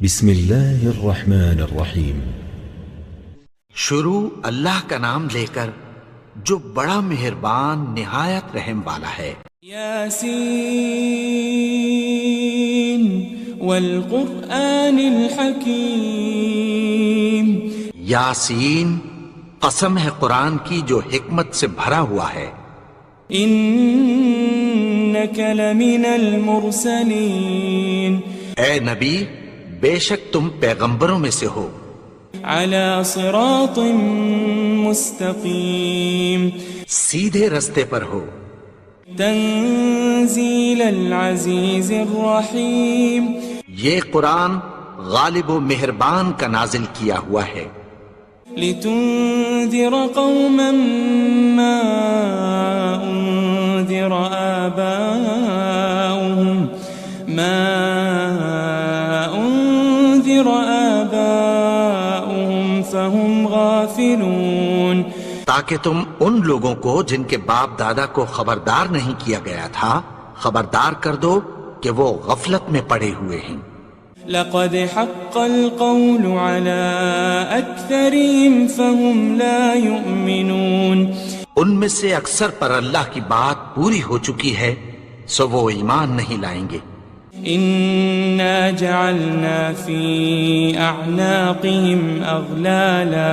بسم اللہ الرحمن الرحیم۔ شروع اللہ کا نام لے کر جو بڑا مہربان نہایت رحم والا ہے۔ یاسین والقرآن الحکیم۔ یاسین، قسم ہے قرآن کی جو حکمت سے بھرا ہوا ہے۔ انک لمن المرسلین۔ اے نبی، بے شک تم پیغمبروں میں سے ہو۔ علی صراط مستقیم۔ سیدھے رستے پر ہو۔ تنزیل العزیز الرحیم۔ یہ قرآن غالب و مہربان کا نازل کیا ہوا ہے۔ لتنذر قوما ما انذر آباؤهم فهم غافلون۔ تاکہ تم ان لوگوں کو جن کے باپ دادا کو خبردار نہیں کیا گیا تھا خبردار کر دو کہ وہ غفلت میں پڑے ہوئے ہیں۔ لقد حق القول على اکثرهم فهم لا يؤمنون۔ ان میں سے اکثر پر اللہ کی بات پوری ہو چکی ہے سو وہ ایمان نہیں لائیں گے۔ انا جعلنا في اعناقهم اغلالا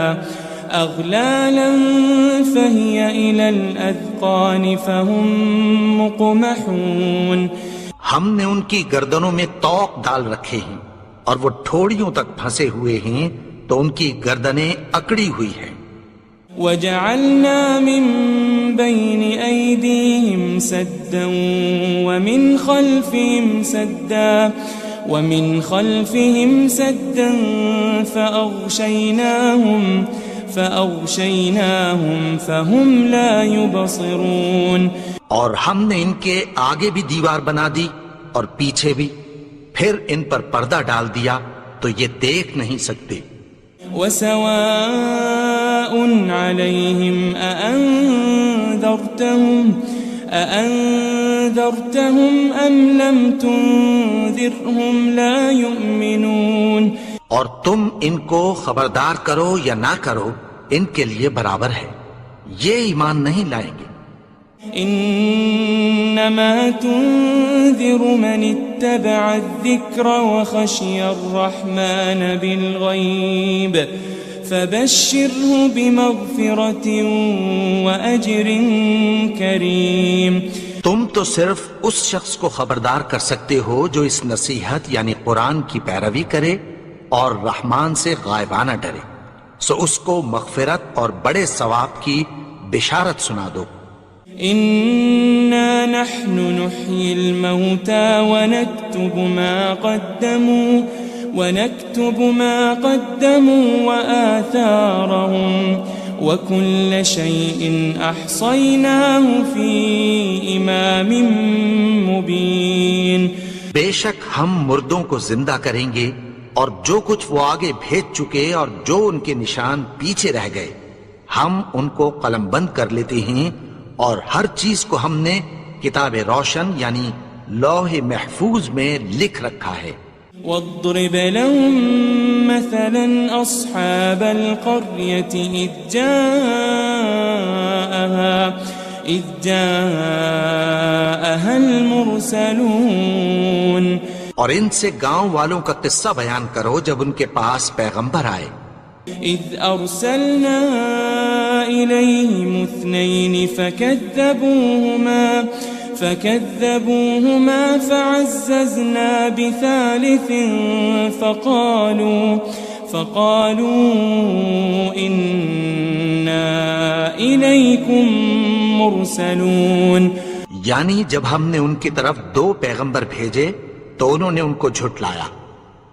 فهي الى الاذقان فهم مقمحون۔ ہم نے ان کی گردنوں میں طوق ڈال رکھے ہیں اور وہ ٹھوڑیوں تک پھنسے ہوئے ہیں تو ان کی گردنیں اکڑی ہوئی ہیں۔ وجعلنا من بين أيديهم سدا ومن خلفهم سدا فأغشيناهم فهم لا يبصرون۔ اور ہم نے ان کے آگے بھی دیوار بنا دی اور پیچھے بھی، پھر ان پر پردہ ڈال دیا تو یہ دیکھ نہیں سکتے۔ وسواء عليهم أأنذرتهم أم لم تنذرهم لا يؤمنون۔ اور تم ان کو خبردار کرو یا نہ کرو ان کے لیے برابر ہے، یہ ایمان نہیں لائیں گے۔ انما تنذر من اتبع الذکر وخشی الرحمن بالغیب فبشره بمغفرة وأجر کریم۔ تم تو صرف اس شخص کو خبردار کر سکتے ہو جو اس نصیحت یعنی قرآن کی پیروی کرے اور رحمان سے غائبانہ ڈرے، سو اس کو مغفرت اور بڑے ثواب کی بشارت سنا دو۔ إنا نحن نحيي الموتى ونكتب ما قدموا وآثارهم وكل شيء أحصيناه في إمام مبين۔ بے شک ہم مردوں کو زندہ کریں گے اور جو کچھ وہ آگے بھیج چکے اور جو ان کے نشان پیچھے رہ گئے ہم ان کو قلم بند کر لیتے ہیں، اور ہر چیز کو ہم نے کتاب روشن یعنی لوح محفوظ میں لکھ رکھا ہے۔ واضرب لهم مثلا أصحاب القرية إذ جاءها المرسلون۔ اور ان سے گاؤں والوں کا قصہ بیان کرو جب ان کے پاس پیغمبر آئے۔ إذ أرسلنا إليهم اثنين فكذبوهما فعززنا بثالث فقالوا إنا إليكم مرسلون۔ یعنی جب ہم نے ان کی طرف 2 پیغمبر بھیجے تو انہوں نے ان کو جھٹلایا،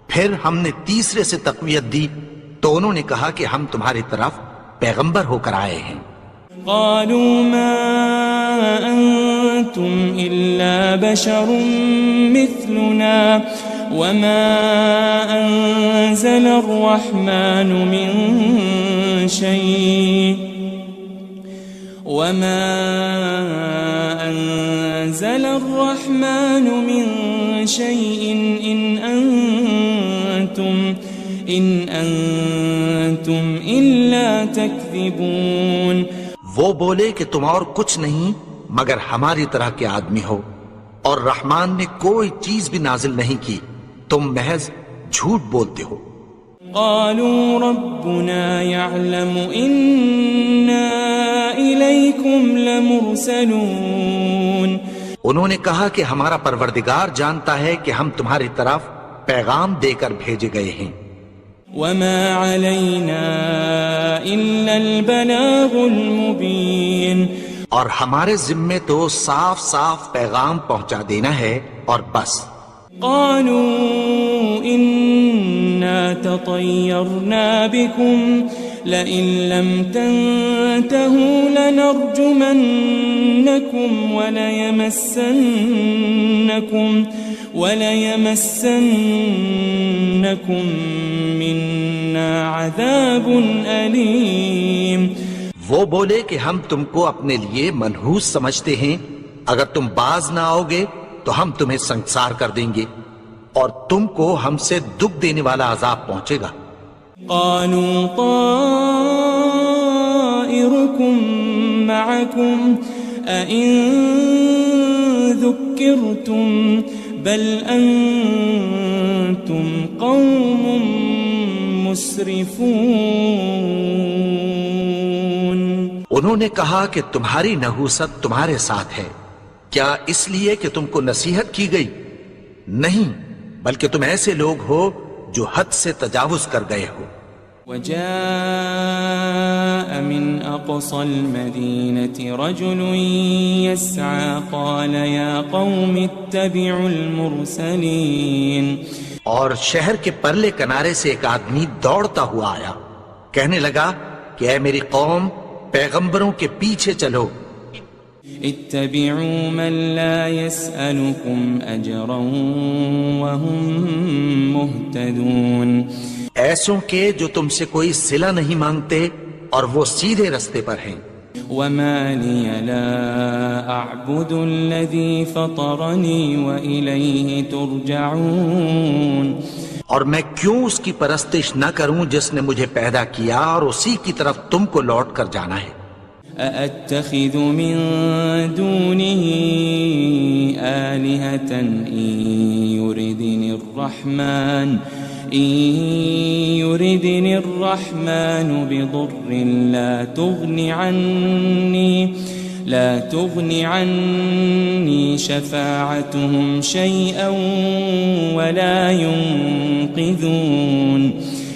پھر ہم نے تیسرے سے تقویت دی تو انہوں نے کہا کہ ہم تمہاری طرف پیغمبر ہو کر آئے ہیں۔ قالوا ما أنتم إلا بشر مثلنا وما أنزل الرحمن من شيء إن أنتم إن أنتم إلا تكذبون. وہ بولے کہ تم اور کچھ نہیں مگر ہماری طرح کے آدمی ہو، اور رحمان نے کوئی چیز بھی نازل نہیں کی، تم محض جھوٹ بولتے ہو. قالوا ربنا يعلم إنا إليكم لمرسلون. انہوں نے کہا کہ ہمارا پروردگار جانتا ہے کہ ہم تمہاری طرف پیغام دے کر بھیجے گئے ہیں. وما علينا إلا البلاغ المبين. اور ہمارے ذمے تو صاف صاف پیغام پہنچا دینا ہے اور بس. قالوا إنا تطيرنا بكم لئن لم تنتهوا لنرجمنكم وليمسنكم منا عذاب أليم. وہ بولے کہ ہم تم کو اپنے لیے منحوس سمجھتے ہیں، اگر تم باز نہ آؤ گے تو ہم تمہیں سنسار کر دیں گے اور تم کو ہم سے دکھ دینے والا عذاب پہنچے گا. قالوا طائركم معكم أئن ذكرتم بل أنتم قوم مسرفون. انہوں نے کہا کہ تمہاری نحوست تمہارے ساتھ ہے، کیا اس لیے کہ تم کو نصیحت کی گئی؟ نہیں، بلکہ تم ایسے لوگ ہو جو حد سے تجاوز کر گئے ہو. وجاء من أقصى المدينة رجل يسعى قال يا قوم اتبعوا المرسلين. اور شہر کے پرلے کنارے سے ایک آدمی دوڑتا ہوا آیا، کہنے لگا کہ اے میری قوم، پیغمبروں کے پیچھے چلو. اتبعوا من لا يسألكم أجرا وهم مهتدون. ایسوں کے جو تم سے کوئی صلہ نہیں مانگتے اور وہ سیدھے رستے پر ہیں. وما لي لا أعبد الذي فطرني وإليه ترجعون. اور میں کیوں اس کی پرستش نہ کروں جس نے مجھے پیدا کیا اور اسی کی طرف تم کو لوٹ کر جانا ہے. أأتخذ من دونه آلهة إن يردني الرحمن بضر لا تغن عني شفاعتهم شيئا ولا ينقذون.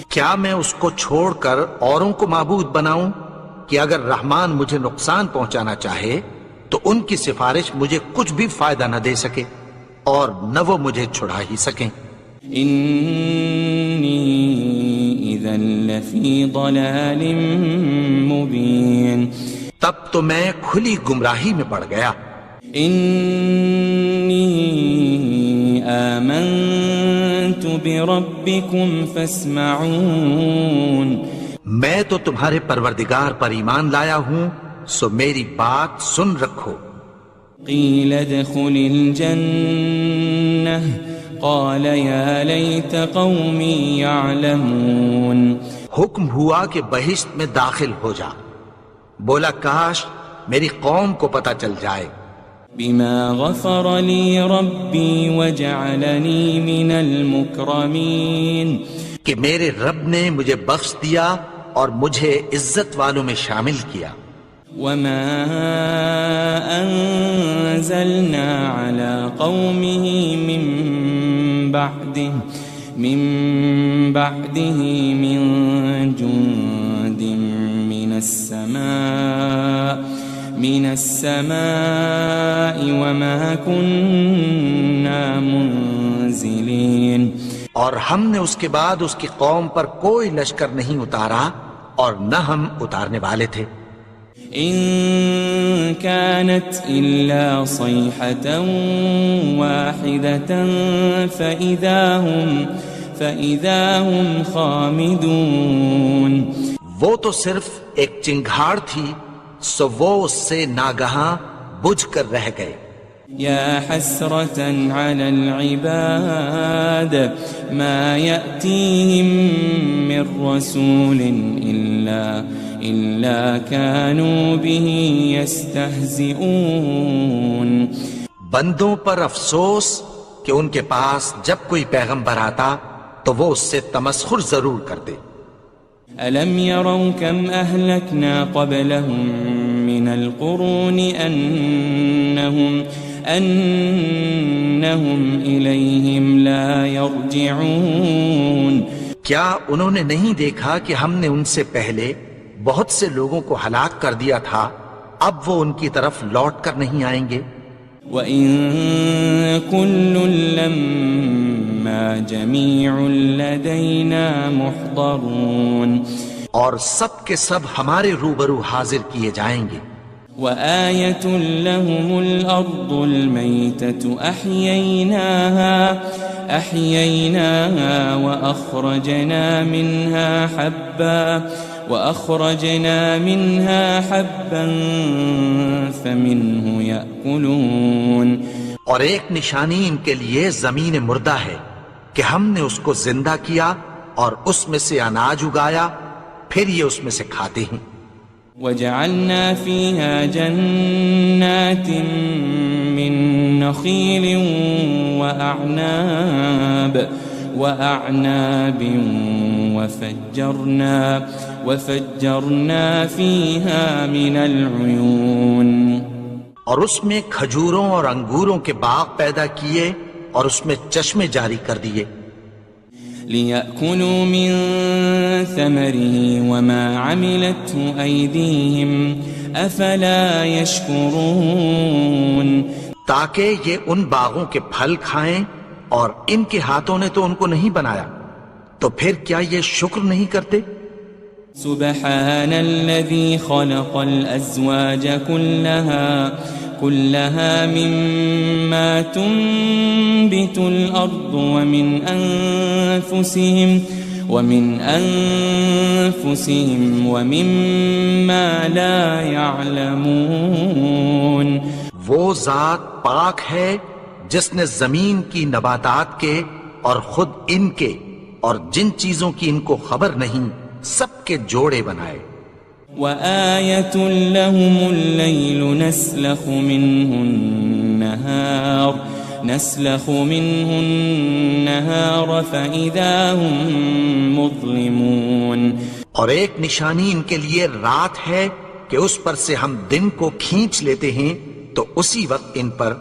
کیا میں اس کو چھوڑ کر اوروں کو معبود بناؤں کہ اگر رحمان مجھے نقصان پہنچانا چاہے تو ان کی سفارش مجھے کچھ بھی فائدہ نہ دے سکے اور نہ وہ مجھے چھڑا ہی سکیں. إني إذا لفي ضلال مبين. تب تو میں کھلی گمراہی میں پڑ گیا. إني آمنت بربكم فاسمعون. میں تو تمہارے پروردگار پر ایمان لایا ہوں، سو میری بات سن رکھو. قيل ادخل الجنة قال يا ليت قومي يعلمون. حکم ہوا کہ بہشت میں داخل ہو جا. بولا کاش میری قوم کو پتہ چل جائے. بما غفر لي ربي وجعلني من المكرمين. کہ میرے رب نے مجھے بخش دیا اور مجھے عزت والوں میں شامل کیا. وما أنزلنا على قومه من بعده من جند من السماء وما كنا منزلين. اور ہم نے اس کے بعد اس کی قوم پر کوئی لشکر نہیں اتارا اور نہ ہم اتارنے والے تھے. إن كانت إلا صيحة واحدة فإذا هم خامدون. وہ تو صرف ایک چنگھاڑ تھی، سو وہ اس سے ناگہاں بجھ کر رہ گئے. يا حسرة على العباد ما يأتيهم من رسول إلا كانوا به يستهزئون. بندوں پر افسوس کہ ان کے پاس جب کوئی پیغمبر آتا تو وہ اس سے تمسخر ضرور کرتے. ألم يروا كم أهلكنا قبلهم من القرون أنهم إليهم لا يرجعون. کیا انہوں نے نہیں دیکھا کہ ہم نے ان سے پہلے بہت سے لوگوں کو ہلاک کر دیا تھا، اب وہ ان کی طرف لوٹ کر نہیں آئیں گے. وَإِن كُلٌّ لَمَّا جَمِيعٌ لَدَيْنَا مُحْضَرُونَ. اور سب کے سب ہمارے روبرو حاضر کیے جائیں گے. وَآيَةٌ لَهُمُ الْأَرْضُ الْمَيْتَةُ أَحْيَيْنَاهَا وَأَخْرَجْنَا مِنْهَا حَبًّا فَمِنْهُ يَأْكُلُونَ. اور ایک نشانی ان کے لیے زمین مردہ ہے کہ ہم نے اس کو زندہ کیا اور اس میں سے اناج اگایا، پھر یہ اس میں سے کھاتے ہیں. وَجَعَلْنَا فِيهَا جَنَّاتٍ مِّن نَخِيلٍ وَأَعْنَابٍ وَفَجَّرْنَا فِيهَا مِنَ الْعُيُونِ. اور اس میں کھجوروں اور انگوروں کے باغ پیدا کیے اور اس میں چشمے جاری کر دیے. لِيَأْكُلُوا مِن ثَمَرِهِ وَمَا عَمِلَتْهُ أَيْدِيهِمْ أَفَلَا يَشْكُرُونَ. تاکہ یہ ان باغوں کے پھل کھائیں اور ان کے ہاتھوں نے تو ان کو نہیں بنایا، تو پھر کیا یہ شکر نہیں کرتے؟ سبحان الذي خلق الأزواج كلها مما تنبت الأرض ومن أنفسهم ومما لا يعلمون. وہ ذات پاک ہے جس نے زمین کی نباتات کے اور خود ان کے اور جن چیزوں کی ان کو خبر نہیں سب کے جوڑے بنائے. وَآيَةٌ لَهُمُ اللَّيْلُ نَسْلَخُ مِنْهُ النَّهَارَ فَإِذَا هُمْ مُظْلِمُونَ. اور ایک نشانی ان کے لیے رات ہے کہ اس پر سے ہم دن کو کھینچ لیتے ہیں تو اسی وقت ان پر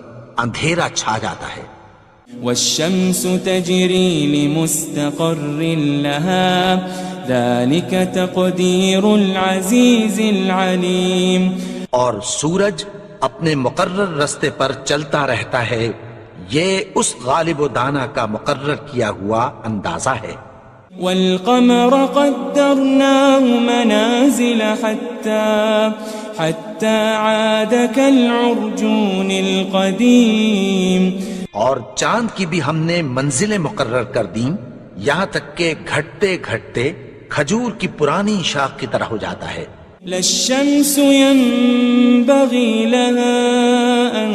اندھیرا چھا جاتا ہے. وَالشَّمْسُ تَجْرِي لِمُسْتَقَرٍّ لَهَا ذَلِكَ تَقْدِيرُ الْعَزِيزِ الْعَلِيمِ. اور سورج اپنے مقرر رستے پر چلتا رہتا ہے، یہ اس غالب و دانا کا مقرر کیا ہوا اندازہ ہے. وَالْقَمَرَ قَدَّرْنَاهُ مَنَازِلَ حَتَّى عَادَ كَالْعُرْجُونِ الْقَدِيمِ. اور چاند کی بھی ہم نے منزلیں مقرر کر دیں، یہاں تک کہ گھٹتے گھٹتے کھجور کی پرانی شاخ کی طرح ہو جاتا ہے. لَلشَّمْسُ يَنبَغِي لَهَا أَن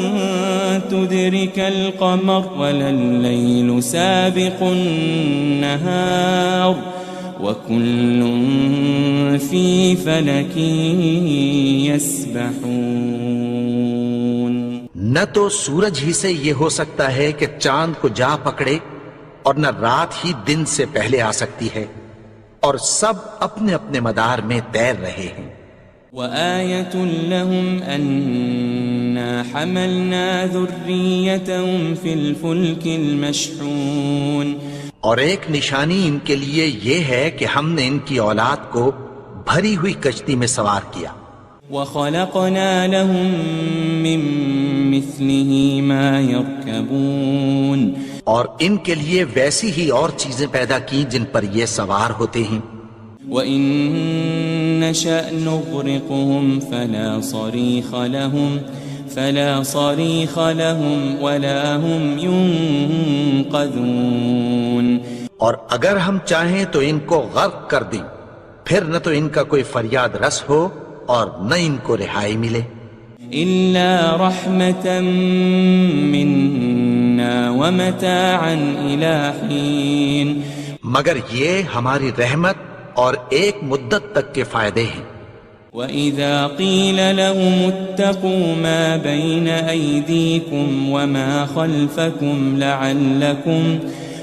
تُدْرِكَ الْقَمَرَ وَلَا اللَّيْلُ سَابِقُ النَّهَارِ وَكُلٌّ فِي فَلَكٍ يَسْبَحُونَ. نہ تو سورج ہی سے یہ ہو سکتا ہے کہ چاند کو جا پکڑے، اور نہ رات ہی دن سے پہلے آ سکتی ہے، اور سب اپنے اپنے مدار میں تیر رہے ہیں. وَآيَةٌ لَهُمْ أَنَّا حَمَلْنَا ذُرِّيَّتَهُمْ فِي الْفُلْكِ الْمَشْحُونِ. اور ایک نشانی ان کے لیے یہ ہے کہ ہم نے ان کی اولاد کو بھری ہوئی کشتی میں سوار کیا. وَخَلَقْنَا لَهُم مِّن مِّثْلِهِ مَا يَرْكَبُونَ. اور ان کے لیے ویسی ہی اور چیزیں پیدا کی جن پر یہ سوار ہوتے ہیں. وَإِن نَّشَأْ نُغْرِقْهُمْ فَلَا صَرِيخَ لَهُمْ وَلَا هُمْ يُنقَذُونَ. اور اگر ہم چاہیں تو ان کو غرق کر دیں، پھر نہ تو ان کا کوئی فریاد رس ہو اور نہ ان کو رہائی ملے. إلا رحمة منا ومتاعا إلى حين مگر یہ ہماری رحمت اور ایک مدت تک کے فائدے ہیں. وَإِذَا قِيلَ لَهُمُ اتَّقُوا مَا بَيْنَ أَيْدِيكُمْ وَمَا خَلْفَكُمْ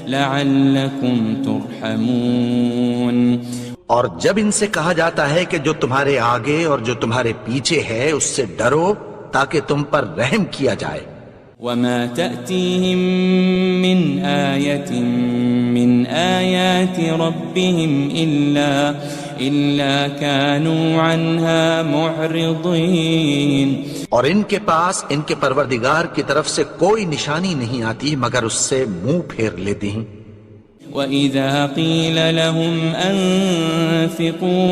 لَعَلَّكُمْ تُرْحَمُونَ. اور جب ان سے کہا جاتا ہے کہ جو تمہارے آگے اور جو تمہارے پیچھے ہے اس سے ڈرو تاکہ تم پر رحم کیا جائے. وَمَا تَأْتِيهِم مِّنْ آيَةٍ مِّنْ آيَاتِ رَبِّهِمْ إِلَّا كَانُوا عَنْهَا مُعْرِضِينَ. اور ان کے پاس ان کے پروردگار کی طرف سے کوئی نشانی نہیں آتی مگر اس سے منہ پھیر لیتے ہیں. وَإِذَا قِيلَ لَهُمْ أَنفِقُوا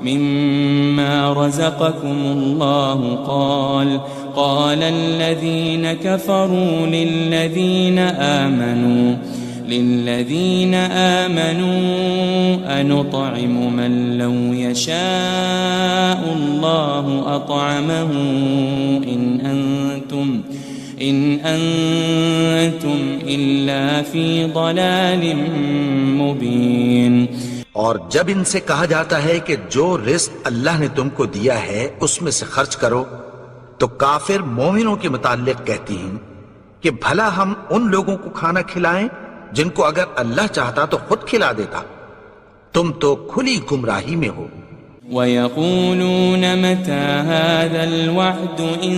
مِمَّا رَزَقَكُمُ اللَّهُ قَالَ الَّذِينَ كَفَرُوا لِلَّذِينَ آمَنُوا أَنُطْعِمُ مَن لَّوْ يَشَاءُ اللَّهُ أَطْعَمَهُ إِنْ أَنْتُمْ إِلَّا فِي ضَلَالٍ مُبِينٍ. اور جب ان سے کہا جاتا ہے کہ جو رزق اللہ نے تم کو دیا ہے اس میں سے خرچ کرو تو کافر مومنوں کے متعلق کہتی ہیں کہ بھلا ہم ان لوگوں کو کھانا کھلائیں جن کو اگر اللہ چاہتا تو خود کھلا دیتا. تم تو کھلی گمراہی میں ہو. وَيَقُولُونَ مَتَى هَذَا الْوَعْدُ إِن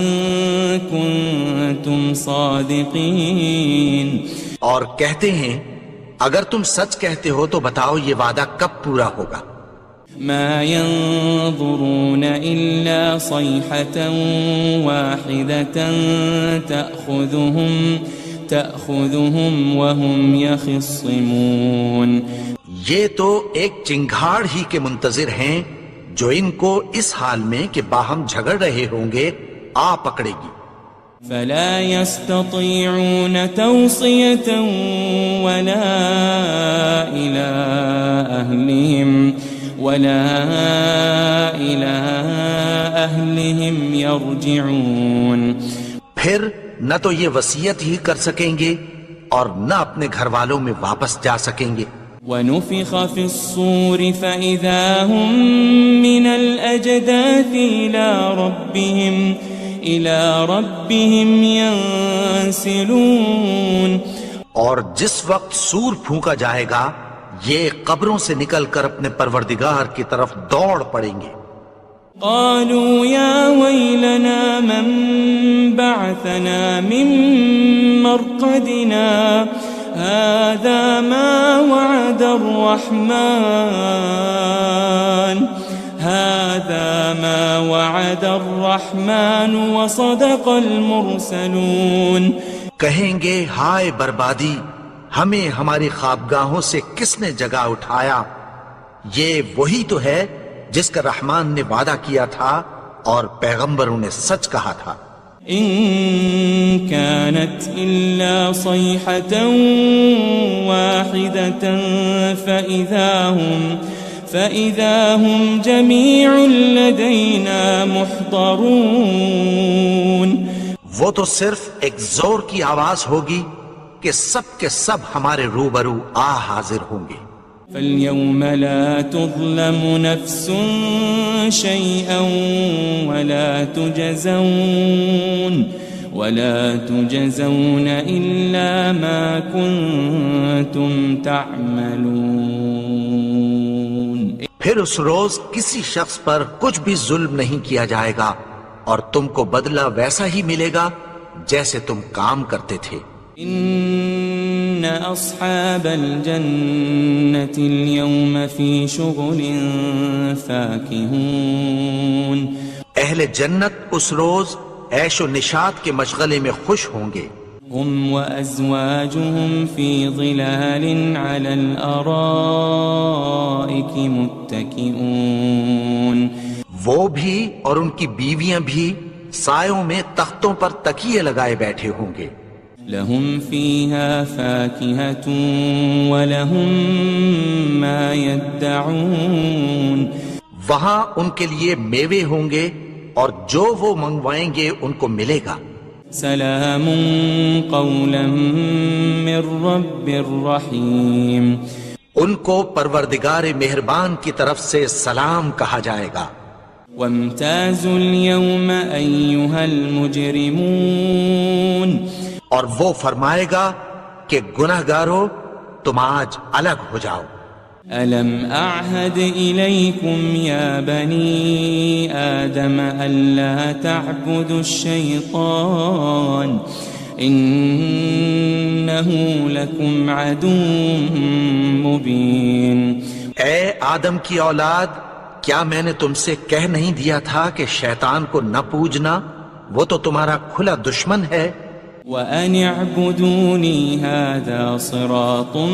كُنتُمْ صَادِقِينَ. اور کہتے ہیں اگر تم سچ کہتے ہو تو بتاؤ یہ وعدہ کب پورا ہوگا. مَا يَنظُرُونَ إِلَّا صَيْحَةً وَاحِدَةً تَأْخُذُهُمْ وَهُمْ يَخِصِّمُونَ. یہ تو ایک چنگھاڑ ہی کے منتظر ہیں جو ان کو اس حال میں کہ باہم جھگڑ رہے ہوں گے آ پکڑے گی. فلا يستطيعون توصية ولا إلى أهلهم يرجعون. پھر نہ تو یہ وصیت ہی کر سکیں گے اور نہ اپنے گھر والوں میں واپس جا سکیں گے. وَنُفِخَ فِي الصُّورِ فَإِذَا هُم مِّنَ الْأَجْدَاثِ إِلَى رَبِّهِمْ يَنسِلُونَ. اور جس وقت سور پھونکا جائے گا یہ قبروں سے نکل کر اپنے پروردگار کی طرف دوڑ پڑیں گے. قالوا يا ويلنا من بعثنا من مرقدنا هذا ما وعد الرحمن وصدق المرسلون. کہیں گے ہائے بربادی، ہمیں ہماری خوابگاہوں سے کس نے جگا اٹھایا. یہ وہی تو ہے جس کا رحمان نے وعدہ کیا تھا اور پیغمبروں نے سچ کہا تھا. إن كانت إلا صيحة واحدة فإذا هم جميع لدينا محضرون. وہ تو صرف ایک زور کی آواز ہوگی کہ سب کے سب ہمارے روبرو حاضر ہوں گے. فاليوم لا تظلم نفس شيئا ولا تجزون إلا ما كنتم تعملون. پھر اس روز کسی شخص پر کچھ بھی ظلم نہیں کیا جائے گا اور تم کو بدلہ ویسا ہی ملے گا جیسے تم کام کرتے تھے. ان اصحاب الجنة اليوم في شغل فاكهون. اہل جنت اس روز عیش و نشاط کے مشغلے میں خوش ہوں گے. هم وازواجهم في ظلال على الارائك متكئون. وہ بھی اور ان کی بیویاں بھی سایوں میں تختوں پر تکیے لگائے بیٹھے ہوں گے. لهم فيها فاكهة ولهم ما يدعون. وہاں ان کے لیے میوے ہوں گے اور جو وہ منگوائیں گے ان کو ملے گا. سلام قولا من رب الرحیم. ان کو پروردگار مہربان کی طرف سے سلام کہا جائے گا. وامتازوا اليوم ایھا المجرمون. اور وہ فرمائے گا کہ گنہگارو تم آج الگ ہو جاؤ. ألم أعهد إليكم يا بني آدم ألا تعبدوا الشيطان إنه لكم عدو مبين. اے آدم کی اولاد، کیا میں نے تم سے کہہ نہیں دیا تھا کہ شیطان کو نہ پوجنا، وہ تو تمہارا کھلا دشمن ہے. وَأَنِ اعْبُدُونِي هَذَا صِرَاطٌ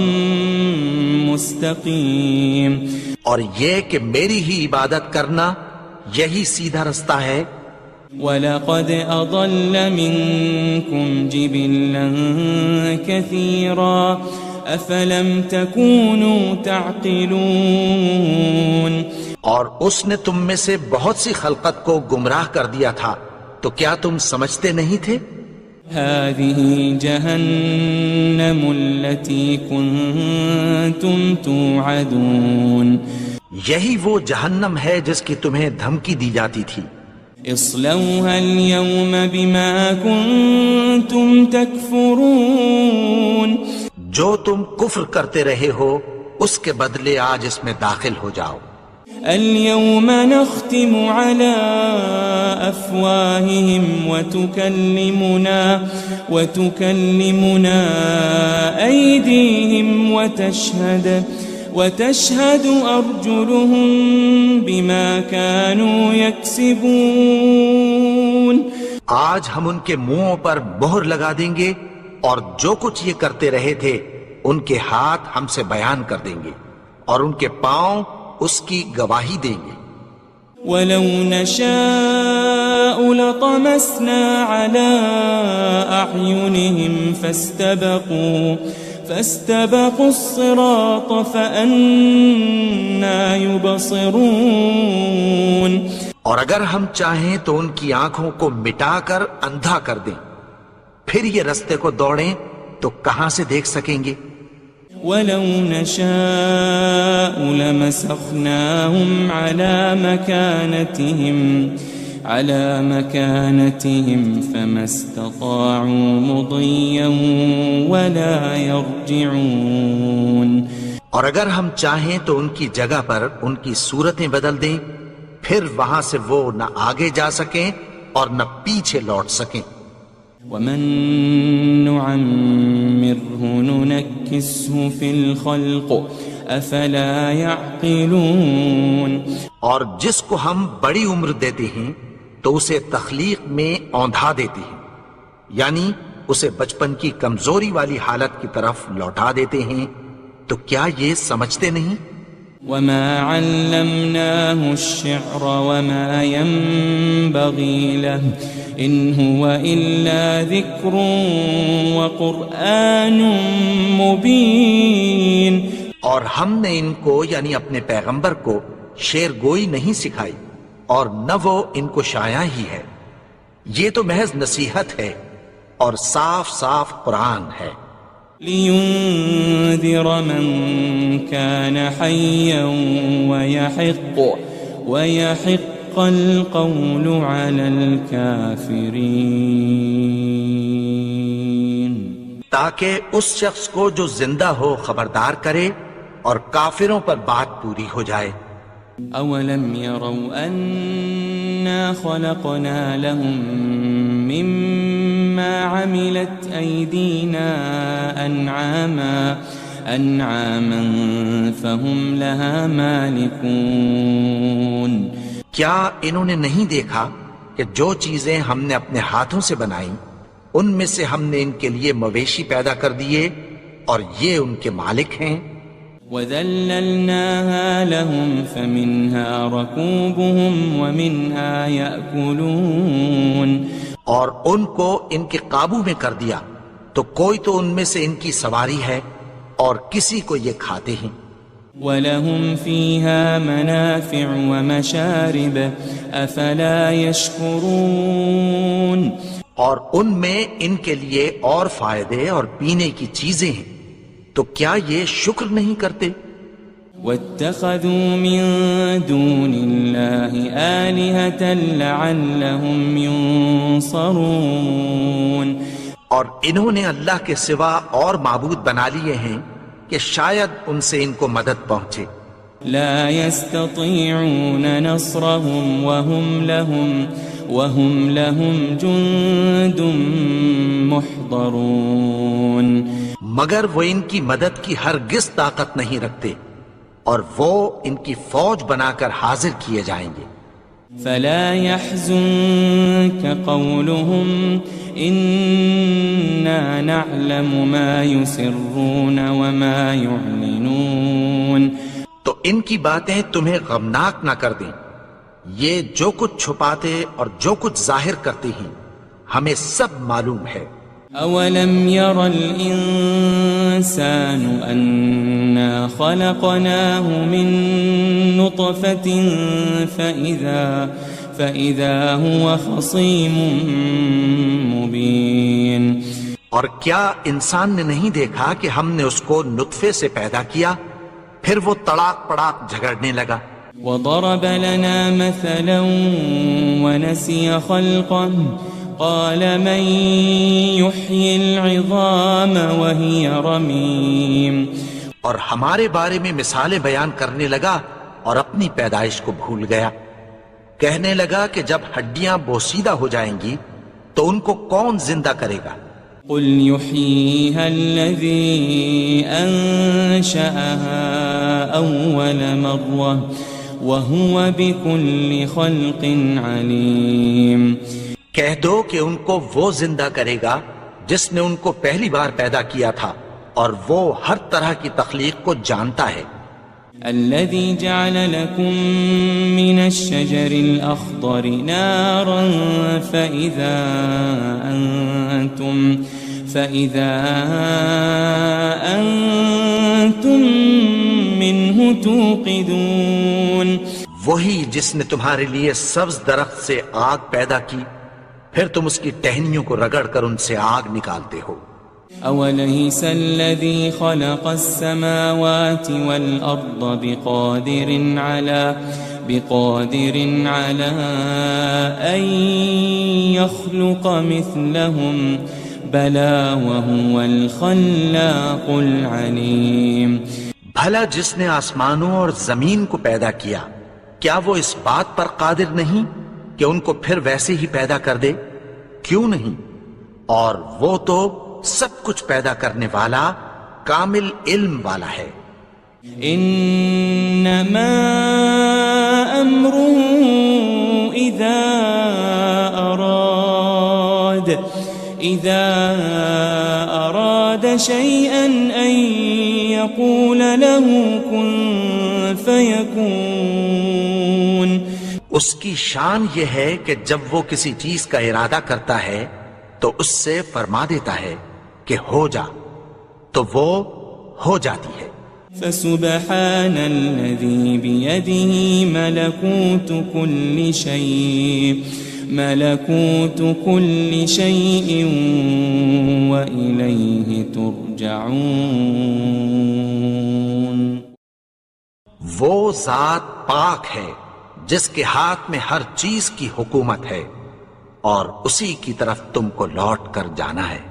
مُسْتَقِيمٌ. اور یہ کہ میری ہی عبادت کرنا یہی سیدھا رستہ ہے. وَلَقَدْ أَضَلَّ مِنْكُمْ جِبِلًّا كَثِيرًا أَفَلَمْ تَكُونُوا تَعْقِلُونَ. اور اس نے تم میں سے بہت سی خلقت کو گمراہ کر دیا تھا، تو کیا تم سمجھتے نہیں تھے؟ هذه جهنم التي كنتم توعدون. یہی وہ جہنم ہے جس کی تمہیں دھمکی دی جاتی تھی. اصلوها اليوم بما كنتم تكفرون. جو تم کفر کرتے رہے ہو اس کے بدلے آج اس میں داخل ہو جاؤ. اليوم نختم على أفواههم وتكلمنا أيديهم وتشهد أرجلهم بما كانوا يكسبون. آج ہم ان کے منہوں پر مہر لگا دیں گے اور جو کچھ یہ کرتے رہے تھے ان کے ہاتھ ہم سے بیان کر دیں گے اور ان کے پاؤں اس کی گواہی دیں گے. وَلَوْ نَشَاءُ لَطَمَسْنَا عَلَىٰ أَعْيُنِهِمْ فَاسْتَبَقُوا الصِّرَاطَ فَأَنَّىٰ يُبْصِرُونَ. اور اگر ہم چاہیں تو ان کی آنکھوں کو مٹا کر اندھا کر دیں، پھر یہ رستے کو دوڑیں تو کہاں سے دیکھ سکیں گے. وَلَوْ نَشَاءُ لَمَسَخْنَاهُمْ عَلَى مَكَانَتِهِمْ فَمَا اسْتَطَاعُوا مُضِيًّا وَلَا يَرْجِعُونَ. اور اگر ہم چاہیں تو ان کی جگہ پر ان کی صورتیں بدل دیں، پھر وہاں سے وہ نہ آگے جا سکیں اور نہ پیچھے لوٹ سکیں. وَمَن نُعَمِّرْهُ نُنَكِّسْهُ فِي الْخَلْقِ أَفَلَا يَعْقِلُونَ. اور جس کو ہم بڑی عمر دیتے ہیں تو اسے تخلیق میں اوندھا دیتے ہیں، یعنی اسے بچپن کی کمزوری والی حالت کی طرف لوٹا دیتے ہیں. تو کیا یہ سمجھتے نہیں؟ وَمَا عَلَّمْنَاهُ الشِّعْرَ وَمَا يَنبَغِي لَهُ إِنْ هُوَ إِلَّا ذِكْرٌ وَقُرْآنٌ مُبِينٌ. اور ہم نے ان کو یعنی اپنے پیغمبر کو شعر گوئی نہیں سکھائی اور نہ وہ ان کو شایع ہی ہے. یہ تو محض نصیحت ہے اور صاف صاف قرآن ہے. لِيُنذِرَ مَن كَانَ حَيًّا وَيَحِقَّ الْقَوْلُ عَلَى الْكَافِرِينَ. تاکہ اس شخص کو جو زندہ ہو خبردار کرے اور کافروں پر بات پوری ہو جائے. أَوَلَمْ يَرَوْا أَنَّا خَلَقْنَا لَهُم مِّمَّا عَمِلَتْ أَيْدِينَا أَنْعَامًا فَهُمْ لَهَا مَالِكُونَ. کیا انہوں نے نہیں دیکھا کہ جو چیزیں ہم نے اپنے ہاتھوں سے بنائیں ان میں سے ہم نے ان کے لیے مویشی پیدا کر دیے اور یہ ان کے مالک ہیں. وَذَلَّلْنَاهَا لَهُمْ فَمِنْهَا رَكُوبُهُمْ وَمِنْهَا يَأْكُلُونَ. اور ان کو ان کے قابو میں کر دیا تو کوئی تو ان میں سے ان کی سواری ہے اور کسی کو یہ کھاتے ہیں. وَلَهُمْ فِيهَا مَنَافِعُ وَمَشَارِبُ أَفَلَا يَشْكُرُونَ اور ان میں ان کے لیے اور فائدے اور پینے کی چیزیں ہیں، تو کیا یہ شکر نہیں کرتے؟ وَاتَّخَذُوا مِن دُونِ اللَّهِ آلِهَةً لَعَلَّهُمْ يُنصَرُونَ اور انہوں نے اللہ کے سوا اور معبود بنا لیے ہیں کہ شاید ان سے ان کو مدد پہنچے۔ لا يستطيعون نصرهم وهم لهم جند محضرون مگر وہ ان کی مدد کی ہرگز طاقت نہیں رکھتے، اور وہ ان کی فوج بنا کر حاضر کیے جائیں گے۔ فلا يحزنك قولهم إنا نعلم ما يسرون وما يعلنون تو ان کی باتیں تمہیں غمناک نہ کر دیں، یہ جو کچھ چھپاتے اور جو کچھ ظاہر کرتے ہیں ہمیں سب معلوم ہے۔ أولم ير الإنسان أنا خلقناه من نطفة فإذا هو خصيم مبين اور کیا انسان نے نہیں دیکھا کہ ہم نے اس کو نطفے سے پیدا کیا، پھر وہ تڑاک پڑاک جھگڑنے لگا۔ وضرب لنا مثلا ونسي خلقه قال من يحيي العظام وهي رميم اور ہمارے بارے میں مثالیں بیان کرنے لگا اور اپنی پیدائش کو بھول گیا، کہنے لگا کہ جب ہڈیاں بوسیدہ ہو جائیں گی تو ان کو کون زندہ کرے گا؟ قل يحييها الذي أنشأها أول مرة وهو بكل خلق عليم کہہ دو کہ ان کو وہ زندہ کرے گا جس نے ان کو پہلی بار پیدا کیا تھا، اور وہ ہر طرح کی تخلیق کو جانتا ہے۔ الذي جعل لكم من الشجر الأخضر نارا فإذا أنتم منه توقدون وہی جس نے تمہارے لیے سبز درخت سے آگ پیدا کی، پھر تم اس کی ٹہنیوں کو رگڑ کر ان سے آگ نکالتے ہو۔ أوليس الذي خلق السماوات والأرض بقادر على أن يخلق مثلهم بلى وهو الخلاق العليم بھلا جس نے آسمانوں اور زمین کو پیدا کیا، کیا وہ اس بات پر قادر نہیں کہ ان کو پھر ویسے ہی پیدا کر دے؟ کیوں نہیں؟ اور وہ تو سب کچھ پیدا کرنے والا، کامل علم والا ہے۔ انما امره اذا اراد شيئا ان يقول له كن فيكون اس کی شان یہ ہے کہ جب وہ کسی چیز کا ارادہ کرتا ہے تو اس سے فرما دیتا ہے کہ ہو جا، تو وہ ہو جاتی ہے۔ فسبحان الذي بيده ملكوت كل شيء وإليه ترجعون وہ ذات پاک ہے جس کے ہاتھ میں ہر چیز کی حکومت ہے، اور اسی کی طرف تم کو لوٹ کر جانا ہے۔